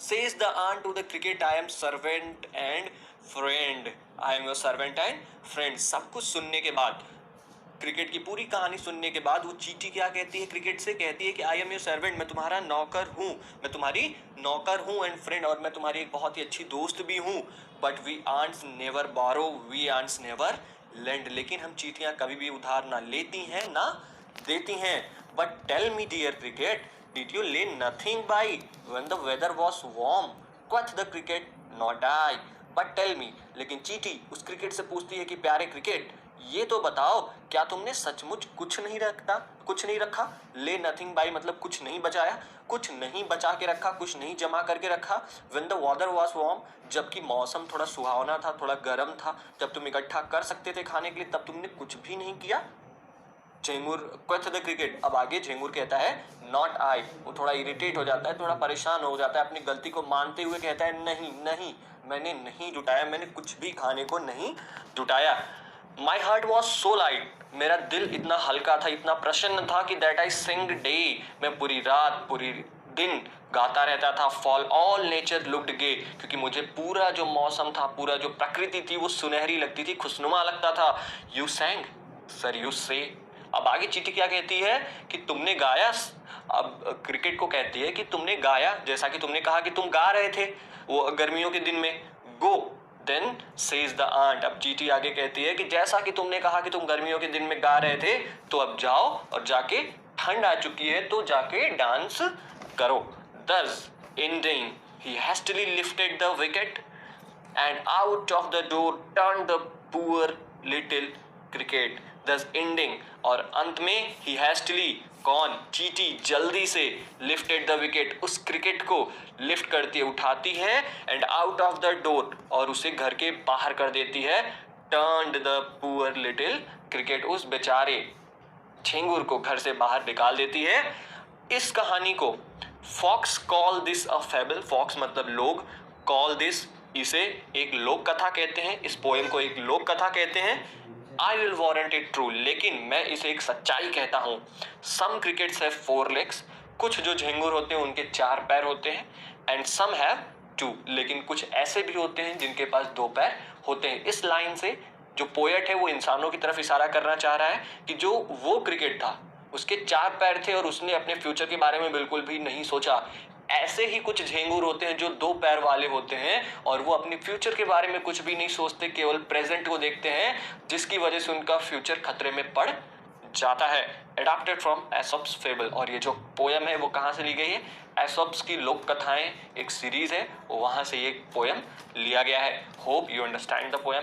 Says the aunt to the cricket, I am servant and friend. I am your servant and friend. सब कुछ सुनने के बाद, cricket की पूरी कहानी सुनने के बाद वो चींटी क्या कहती है क्रिकेट से? कहती है कि आई एम योर सर्वेंट, मैं तुम्हारा नौकर हूँ, मैं तुम्हारी नौकर हूँ, एंड फ्रेंड, और मैं तुम्हारी एक बहुत ही अच्छी दोस्त भी हूँ. But we ants never borrow, we ants never lend. लेकिन हम चींटियाँ कभी भी उधार ना लेती हैं ना देती हैं. But tell me dear cricket, did you lay nothing by when the weather was warm? Quoth the cricket, not I. But tell me, लेकिन चींटी उस क्रिकेट से पूछती है कि प्यारे क्रिकेट, ये तो बताओ, क्या तुमने सचमुच कुछ नहीं रखा? ले नथिंग बाई मतलब कुछ नहीं बचाया, कुछ नहीं बचा के रखा, कुछ नहीं जमा करके रखा. When the weather was warm, जबकि मौसम थोड़ा सुहावना था, थोड़ा गर्म था, जब तुम इकट्ठा कर सकते थे खाने के लिए, तब तुमने कुछ भी नहीं किया. झिंगुर क्वेथ द क्रिकेट. अब आगे झिंगुर कहता है नॉट आई. वो थोड़ा इरिटेट हो जाता है, थोड़ा परेशान हो जाता है, अपनी गलती को मानते हुए कहता है नहीं, मैंने नहीं जुटाया, मैंने कुछ भी खाने को नहीं जुटाया. My heart was so light, मेरा दिल इतना हल्का था, इतना प्रसन्न था कि दैट आई सिंग डे, मैं पूरी रात पूरी दिन गाता रहता था. फॉल ऑल नेचर लुक्ड गे, क्योंकि मुझे पूरा जो मौसम था, पूरा जो प्रकृति थी, वो सुनहरी लगती थी, खुशनुमा लगता था. यू सैंग सर, यू से. अब आगे चींटी क्या कहती है कि तुमने गाया. अब क्रिकेट को कहती है कि तुमने गाया, जैसा कि तुमने कहा कि तुम गा रहे थे वो गर्मियों के दिन में. Go then says the ant. अब चींटी आगे कहती है कि जैसा कि तुमने कहा कि तुम गर्मियों के दिन में गा रहे थे, तो अब जाओ और जाके, ठंड आ चुकी है तो जाके डांस करो. दस ending, he hastily lifted the wicket and out of the door turned the poor little cricket. Thus ending, और अंत में he hastily, कौन? चींटी जल्दी से, lifted the wicket, उस क्रिकेट को लिफ्ट करती है, उठाती है, and out of the door, और उसे घर के बाहर कर देती है. turned the poor little cricket, उस बेचारे झिंगुर को घर से बाहर निकाल देती है. इस कहानी को folks call this a fable. Folks मतलब लोग, कॉल दिस, इसे एक लोक कथा कहते हैं, इस पोएम को एक लोक कथा कहते हैं. I will warrant it true, लेकिन मैं इसे एक सच्चाई कहता हूँ. सम क्रिकेट्स हैव 4 legs, कुछ जो झिंगुर होते हैं उनके 4 पैर होते हैं. एंड सम हैव 2, लेकिन कुछ ऐसे भी होते हैं जिनके पास 2 पैर होते हैं. इस लाइन से जो पोएट है वो इंसानों की तरफ इशारा करना चाह रहा है कि जो वो क्रिकेट था उसके 4 पैर थे और उसने अपने फ्यूचर के बारे में बिल्कुल भी नहीं सोचा. ऐसे ही कुछ झिंगुर होते हैं जो 2 पैर वाले होते हैं और वो अपने फ्यूचर के बारे में कुछ भी नहीं सोचते, केवल प्रेजेंट को देखते हैं, जिसकी वजह से उनका फ्यूचर खतरे में पड़ जाता है. Adapted from Aesop's fable. और ये जो पोयम है वो कहाँ से ली गई है? एसोप्स की लोक कथाएं एक सीरीज है, वहां से ये पोयम लिया गया है. Hope you understand the poem.